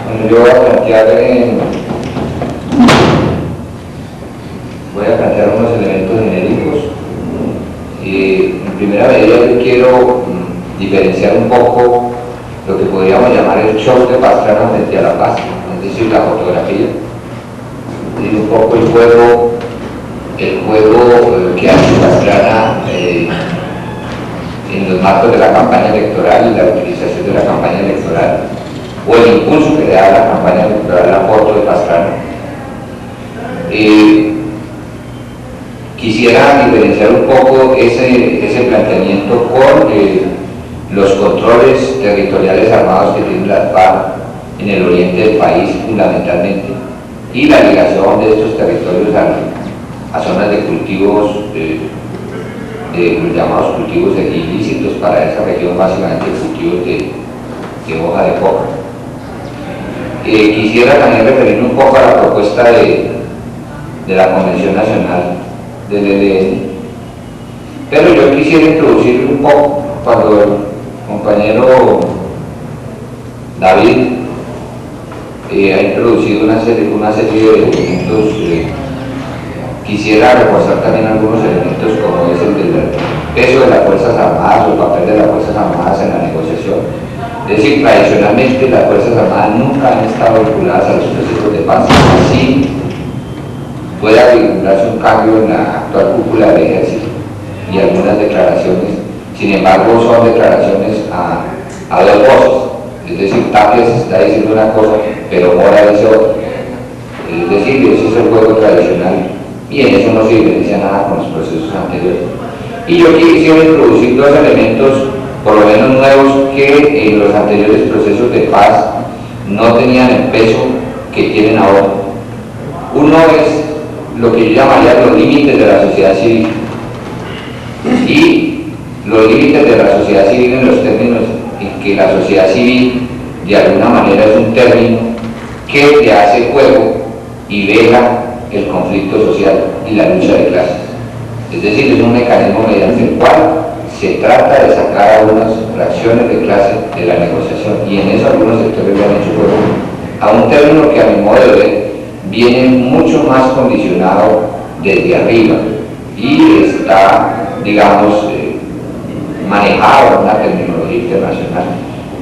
Bueno, yo voy a plantear unos elementos genéricos. En primera medida yo quiero diferenciar un poco lo que podríamos llamar el show de Pastrana frente a la paz, es decir, la fotografía, y un poco el juego que hace Pastrana en los marcos de la campaña electoral y la utilización de la campaña electoral, o el impulso que le da a la campaña electoral la foto de Pastrana. Quisiera diferenciar un poco ese planteamiento con los controles territoriales armados que tiene la FARC en el oriente del país fundamentalmente, y la ligación de estos territorios a zonas de cultivos, los llamados cultivos ilícitos para esa región, básicamente cultivos de hoja de coca. Quisiera también referirme un poco a la propuesta de la Convención Nacional del ELN, pero yo quisiera introducir un poco, cuando el compañero David ha introducido una serie de elementos, quisiera reforzar también algunos elementos, como es el del peso de las Fuerzas Armadas o el papel de las Fuerzas Armadas en la negociación. Es decir, tradicionalmente las Fuerzas Armadas nunca han estado vinculadas a los procesos de paz, así pueda vincularse un cambio en la actual cúpula del ejército y algunas declaraciones, sin embargo son declaraciones a dos voces, es decir, Tapia se está diciendo una cosa, pero Mora dice otra, es decir, ese es el juego tradicional y en eso no se diferencia nada con los procesos anteriores. Y yo quisiera introducir dos elementos, por lo menos nuevos, que en los anteriores procesos de paz no tenían el peso que tienen ahora. Uno es lo que yo llamaría los límites de la sociedad civil, y los límites de la sociedad civil en los términos en que la sociedad civil de alguna manera es un término que le hace juego y vela el conflicto social y la lucha de clases, es decir, es un mecanismo mediante el cual se trata de sacar algunas fracciones de clase de la negociación, y en eso algunos sectores le han hecho juego a un término que a mi modo de ver viene mucho más condicionado desde arriba y está, digamos, manejado en una terminología internacional.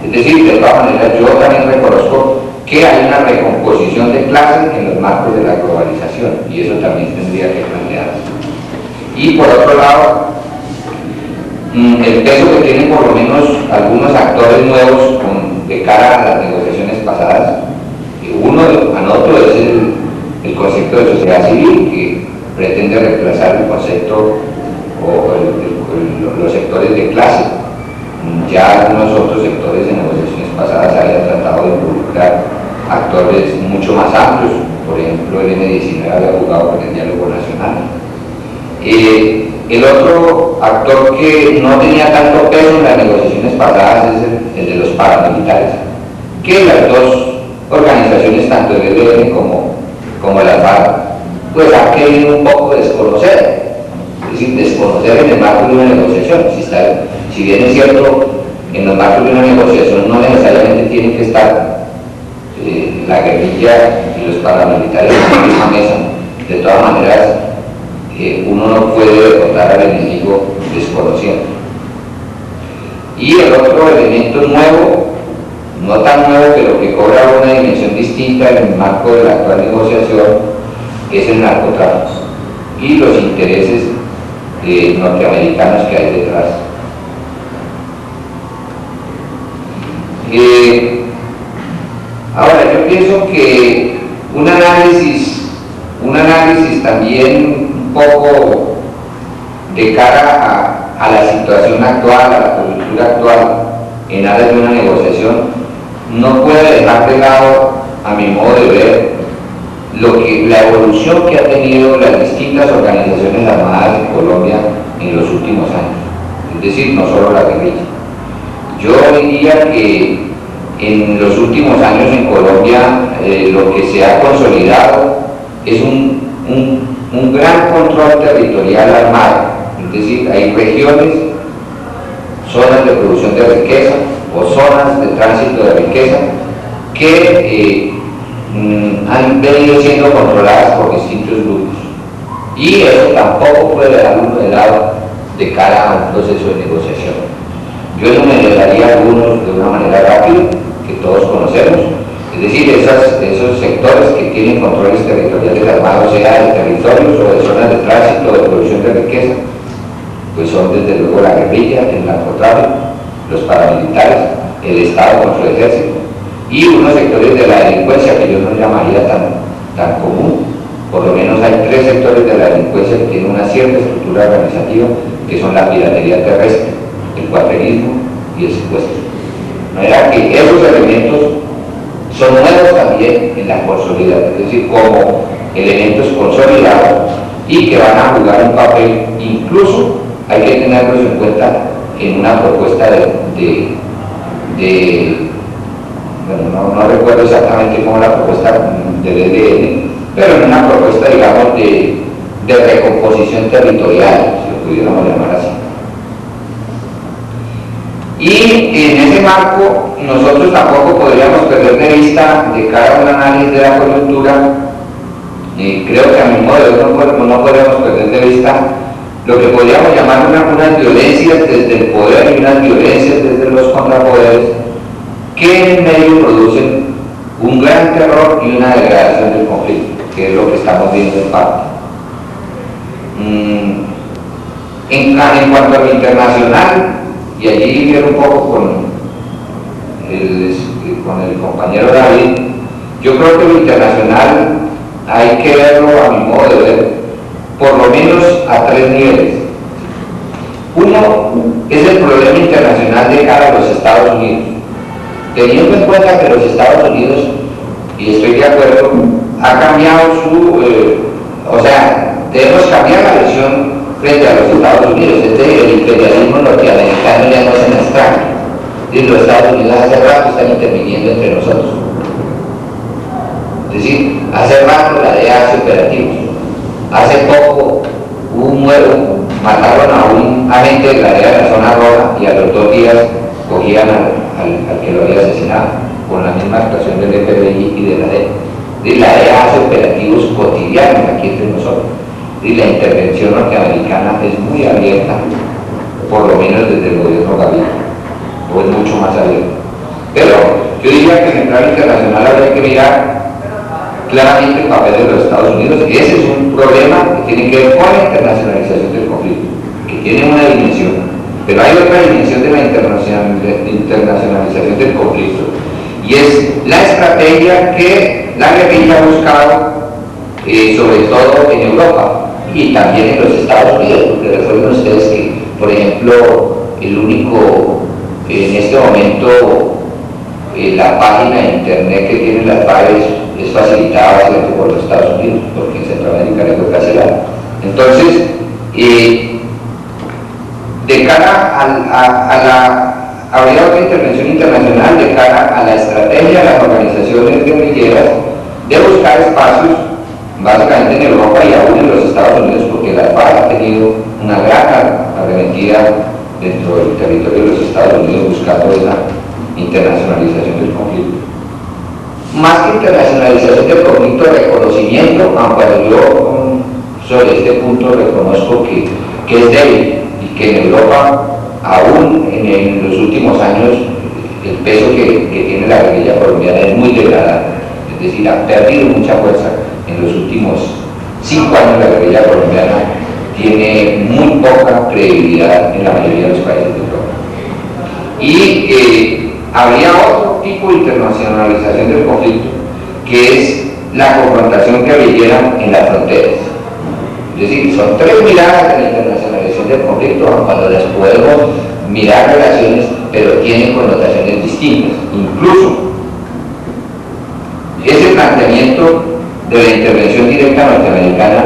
Es decir, de todas maneras, yo también reconozco que hay una recomposición de clases en los marcos de la globalización, y eso también tendría que plantearse. Y por otro lado, el peso que tienen por lo menos algunos actores nuevos de cara a las negociaciones pasadas, uno anoto es el concepto de sociedad civil, que pretende reemplazar el concepto o los sectores de clase. Ya algunos otros sectores en negociaciones pasadas habían tratado de involucrar actores mucho más amplios, por ejemplo el M19 había jugado con el diálogo nacional. El otro actor que no tenía tanto peso en las negociaciones pasadas es el de los paramilitares, que las dos organizaciones, tanto el ELN como la FARC, pues han querido un poco desconocer, es decir, desconocer en el marco de una negociación. Si bien es cierto, en los marcos de una negociación no necesariamente tienen que estar la guerrilla y los paramilitares en la misma mesa, de todas maneras uno no puede derrotar al enemigo desconociendo. Y el otro elemento nuevo, no tan nuevo, pero que cobra una dimensión distinta en el marco de la actual negociación, es el narcotráfico y los intereses norteamericanos que hay detrás. Ahora, yo pienso que un análisis también un poco de cara a la situación actual, a la coyuntura actual, en aras de una negociación, no puede dejar de lado, a mi modo de ver, la evolución que ha tenido las distintas organizaciones armadas en Colombia en los últimos años, es decir, no solo la guerrilla. Yo diría que en los últimos años en Colombia lo que se ha consolidado es un gran control territorial armado, es decir, hay regiones zonas de producción de riqueza o zonas de tránsito de riqueza que han venido siendo controladas por distintos grupos. Y eso tampoco puede dar un helado de cara a un proceso de negociación. Yo enumeraría algunos de una manera rápida, que todos conocemos, es decir, esos sectores que tienen controles territoriales armados, sea de territorios o de zonas de tránsito o de producción de riqueza, pues son desde luego la guerrilla, el narcotráfico, los paramilitares, el Estado con su ejército, y unos sectores de la delincuencia que yo no llamaría tan común. Por lo menos hay 3 sectores de la delincuencia que tienen una cierta estructura organizativa, que son la piratería terrestre, el cuaterismo y el secuestro. De manera que esos elementos son nuevos también en la consolidación, es decir, como elementos consolidados y que van a jugar un papel, incluso hay que tenerlos en cuenta en una propuesta bueno, no recuerdo exactamente cómo la propuesta del EDN, pero en una propuesta, digamos, de recomposición territorial, si lo pudiéramos llamar así. Y en ese marco, nosotros tampoco podríamos perder de vista, de cara a un análisis de la coyuntura, creo que a mi modo de ver no podríamos perder de vista lo que podríamos llamar unas violencias desde el poder y unas violencias desde los contrapoderes, que en el medio producen un gran terror y una degradación del conflicto, que es lo que estamos viendo en parte. En cuanto a lo internacional, y allí difiero un poco con el compañero David, yo creo que lo internacional hay que verlo, a mi modo de ver, por lo menos a 3 niveles. Uno es el problema internacional de cara a los Estados Unidos, teniendo en cuenta que los Estados Unidos, y estoy de acuerdo, ha cambiado o sea, debemos cambiar la visión frente a los Estados Unidos. El imperialismo norteamericano ya no se nos extraña, y los Estados Unidos hace rato están interviniendo entre nosotros. Es decir, hace rato la DEA hace operativos. Hace poco mataron a un agente de la DEA en la zona roja y a los 2 días cogían al que lo había asesinado, con la misma actuación del FBI y de la DEA. Y la DEA hace operativos cotidianos aquí entre nosotros. Y la intervención norteamericana es muy abierta, por lo menos desde el gobierno Gaviria, o es mucho más abierta. Pero yo diría que en el plano internacional habría que mirar claramente el papel de los Estados Unidos, y ese es un problema que tiene que ver con la internacionalización del conflicto, que tiene una dimensión, pero hay otra dimensión de la internacionalización del conflicto, y es la estrategia que la guerrilla ha buscado, sobre todo en Europa y también en los Estados Unidos, porque recuerden ustedes que, por ejemplo, el único, en este momento, la página de internet que tienen las FARC es facilitada básicamente por los Estados Unidos, porque en Centroamérica le fue cancelada. Entonces, de cara habría otra intervención internacional de cara a la estrategia de las organizaciones guerrilleras de buscar espacios, básicamente en Europa y aún en los Estados Unidos, porque la FARC ha tenido una gran arremetida dentro del territorio de los Estados Unidos buscando esa internacionalización del conflicto. Más que internacionalización del conflicto, reconocimiento, aunque yo sobre este punto reconozco que es débil y que en Europa, aún en los últimos años, el peso que tiene la guerrilla colombiana es muy degradado, es decir, ha perdido mucha fuerza. En los últimos 5 años la guerrilla colombiana tiene muy poca credibilidad en la mayoría de los países de Europa. Y habría otro tipo de internacionalización del conflicto, que es la confrontación guerrillera en las fronteras. Es decir, son 3 miradas de la internacionalización del conflicto, cuando las podemos mirar relaciones, pero tienen connotaciones distintas. Incluso ese planteamiento de la intervención directa norteamericana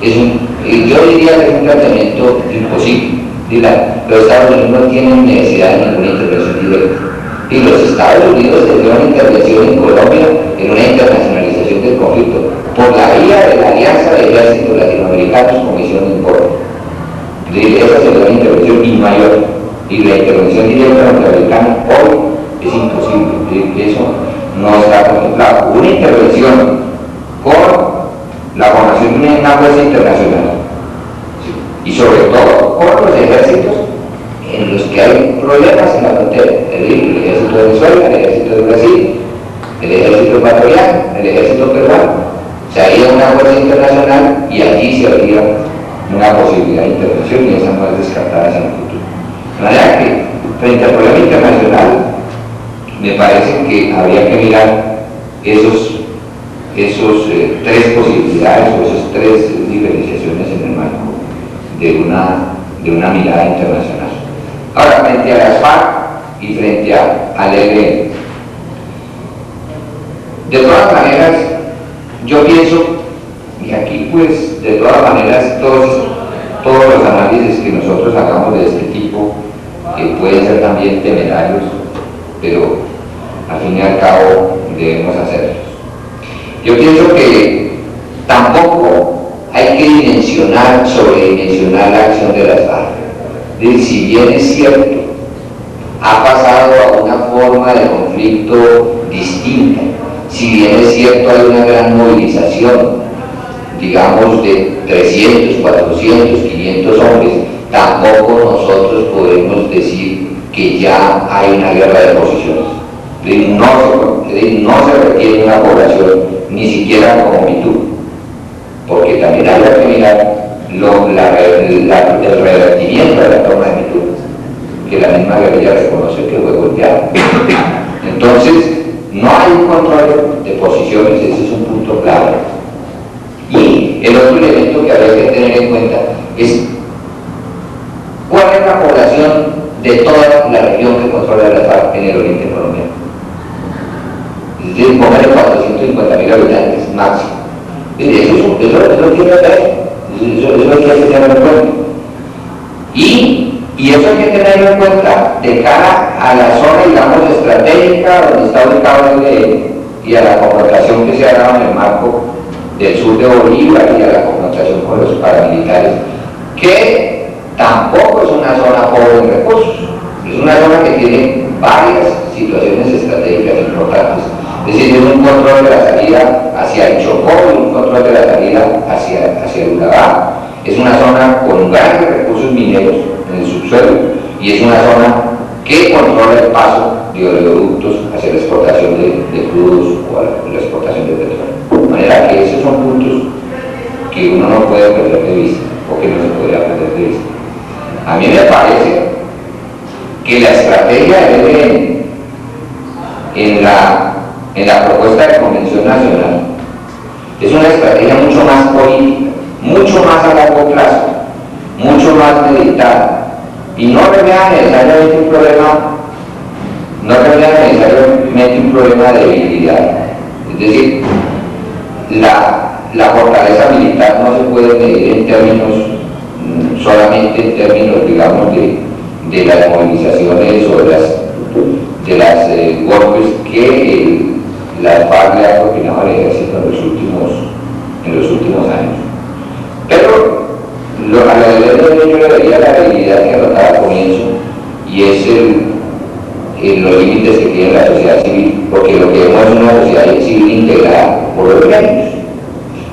yo diría que es un planteamiento imposible. Los Estados Unidos no tienen necesidad de ninguna intervención directa, y los Estados Unidos tendrían una intervención en Colombia en una internacionalización del conflicto por la vía de la alianza de ejércitos latinoamericanos como hicieron en Colombia. Esa sería una intervención y mayor. y la intervención directa norteamericana hoy es imposible, eso no está contemplado. Una intervención con la formación de una fuerza internacional, ¿sí? Y sobre todo con los ejércitos en los que hay problemas en la frontera, el ejército de Venezuela, el ejército de Brasil, el ejército ecuatoriano, el ejército peruano. Se haría una fuerza internacional y allí se habría una posibilidad de intervención y esa no es descartada en el futuro. De manera que, frente al problema internacional, me parece que habría que mirar esos tres posibilidades o esas tres diferenciaciones en el marco de una mirada internacional. Ahora, frente a las FARC y frente al ELN, de todas maneras, yo pienso, y aquí pues de todas maneras todos los análisis que nosotros hagamos de este tipo pueden ser también temerarios, pero al fin y al cabo debemos hacerlos. Yo pienso que tampoco hay que sobredimensionar la acción de las FARC. Si bien es cierto, ha pasado a una forma de conflicto distinta, si bien es cierto hay una gran movilización, digamos de 300, 400, 500 hombres, tampoco nosotros podemos decir que ya hay una guerra de posiciones. No se requiere una población ni siquiera como Mitú, porque también hay que mirar el revertimiento de la toma de Mitú, que la misma guerrilla reconoce que fue golpeada. Entonces, no hay un control de posiciones, ese es un punto clave. Y el otro elemento que habría que tener en cuenta es cuál es la población de toda la región que controla la FARC en el oriente colombiano. Es decir, póngale 450.000 habitantes máximo. Eso tiene que ver, eso hay que tenerlo en cuenta. Y eso hay que tenerlo en cuenta de cara a la zona, digamos, estratégica donde está ubicado el ELN y a la confrontación que se ha dado en el marco del sur de Bolívar y a la confrontación con los paramilitares, que tampoco es una zona pobre en recursos, es una zona que tiene varias situaciones estratégicas importantes. Es decir, es un control de la salida hacia el Chocó y un control de la salida hacia el Urabá. Es una zona con grandes recursos mineros en el subsuelo y es una zona que controla el paso de oleoductos hacia la exportación de crudos o la exportación de petróleo. De manera que esos son puntos que uno no puede perder de vista o que no se podría perder de vista. A mí me parece que la estrategia del ELN en la propuesta de Convención Nacional es una estrategia mucho más política, mucho más a largo plazo, mucho más meditada, y no refleja necesariamente un problema de debilidad. Es decir, la fortaleza militar no se puede medir en términos, solamente en términos, digamos, de las movilizaciones o de las golpes que la FARC le ha propinado al ejército en los últimos años. Pero a lo del ELN yo le vería la debilidad que anotaba al comienzo, y es los límites que tiene la sociedad civil, porque lo que vemos es una sociedad civil integrada por los gremios.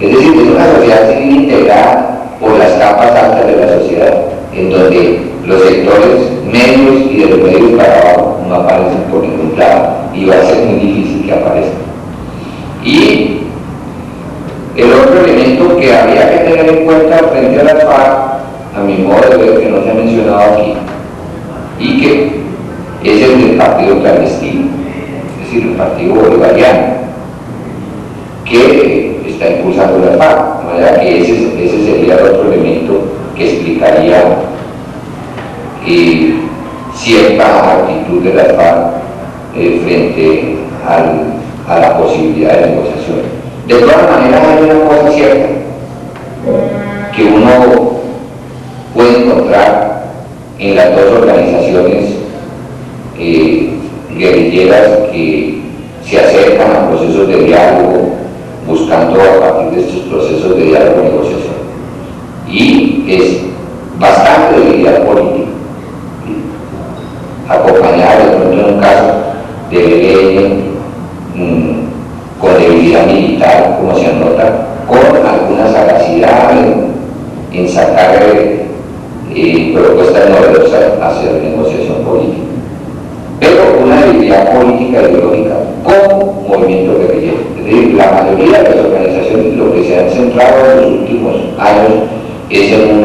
Es decir, es una sociedad civil integrada por las capas altas de la sociedad, en donde los sectores medios y de los medios para abajo no aparecen por ningún lado, y va a ser muy difícil que aparezcan. Y el otro elemento que habría que tener en cuenta frente a las FARC, a mi modo de ver, que no se ha mencionado aquí, y que es el del partido clandestino, es decir, el partido bolivariano, que está impulsando la FARC, de manera que ese sería el otro elemento que explicaría cierta actitud de la FARC frente a la posibilidad de negociación. De todas maneras, hay una cosa cierta que uno puede encontrar en las dos organizaciones guerrilleras que se acercan a procesos de diálogo, buscando a partir de estos procesos de diálogo y negociación. Y es bastante debilidad política. acompañar de pronto en un caso del ELN con debilidad militar, como se anota, con alguna sagacidad en sacar propuestas novedosas hacia la negociación política, pero una debilidad política ideológica con movimiento guerrillero. Es decir, la mayoría de las organizaciones lo que se han centrado en los últimos años es en un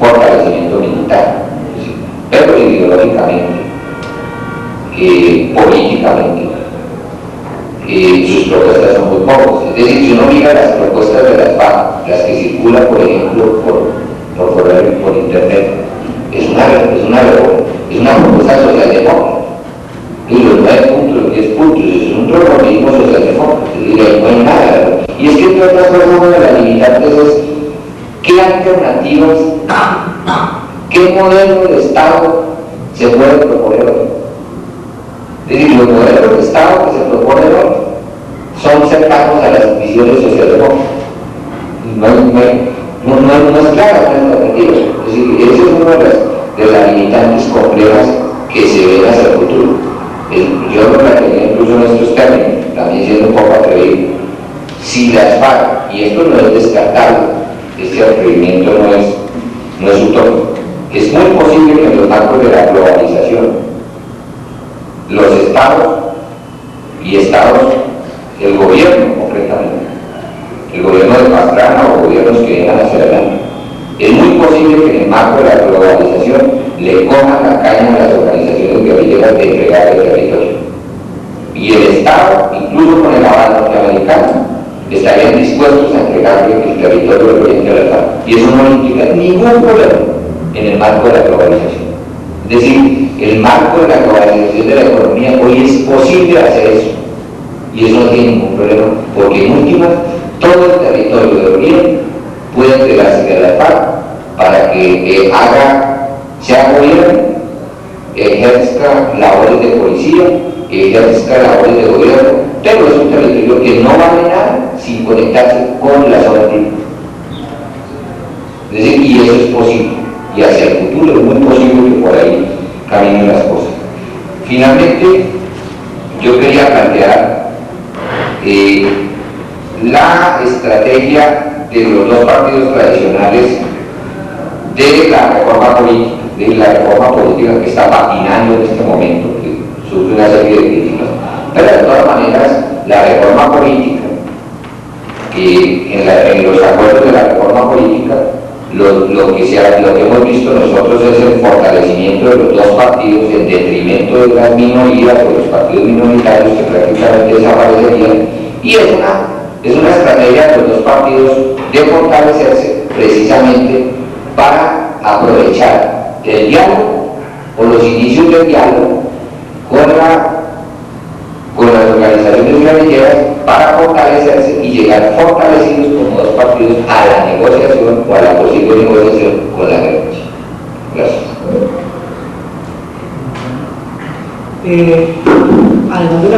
fortalecimiento militar, pero ideológicamente, políticamente, sus propuestas son muy pocas. Es decir, si uno mira las propuestas de las FARC, las que circulan, por ejemplo, por internet, es una propuesta socialdemócrata. Y los 9 puntos, los 10 puntos, es un transformismo socialdemócrata, es decir, ahí no hay nada. Y es que entre otras cosas, una de las limitantes es qué alternativas, qué modelo de Estado se puede proponer hoy. Es decir, los modelos de Estado que se proponen hoy son cercanos a las visiones socialdemócratas. No es clara una alternativa. Es decir, esa es una de las limitantes complejas que se ven hacia el futuro. Yo lo planteé incluso en estos términos, también siendo un poco atrevido. Si las FARC, y esto no es descartable, este atrevimiento no es utópico, es muy posible que en los marcos de la globalización los estados y estados, el gobierno concretamente, el gobierno de Pastrana o gobiernos que vengan hacia adelante, es muy posible que en el marco de la globalización le cojan la caña a las organizaciones guerrilleras de entregar el territorio. Y el Estado, incluso con el aval norteamericano, estarían dispuestos a entregarle el territorio del Oriente a la FARC. Y eso no implica ningún problema en el marco de la globalización. Es decir, el marco de la globalización de la economía hoy es posible hacer eso. Y eso no tiene ningún problema, porque en última, todo el territorio del Oriente puede entregarse a la FARC para que sea gobierno, ejerzca labores de policía, ejerzca labores de gobierno, pero es un territorio que no vale nada sin conectarse con la zona libre. Es decir, y eso es posible, y hacia el futuro es muy posible que por ahí caminen las cosas. Finalmente, yo quería plantear la estrategia de los dos partidos tradicionales de la reforma política, que está patinando en este momento, que sufre una serie de críticas, pero de todas maneras la reforma política, en los acuerdos de la reforma política, lo que hemos visto nosotros es el fortalecimiento de los dos partidos en detrimento de las minorías o los partidos minoritarios que prácticamente desaparecerían, y es una estrategia de los dos partidos de fortalecerse precisamente para aprovechar el diálogo o los inicios del diálogo con las organizaciones guerrilleras para fortalecerse y llegar fortalecidos como dos partidos a la negociación o a la posible negociación con la derecha. Gracias. Además de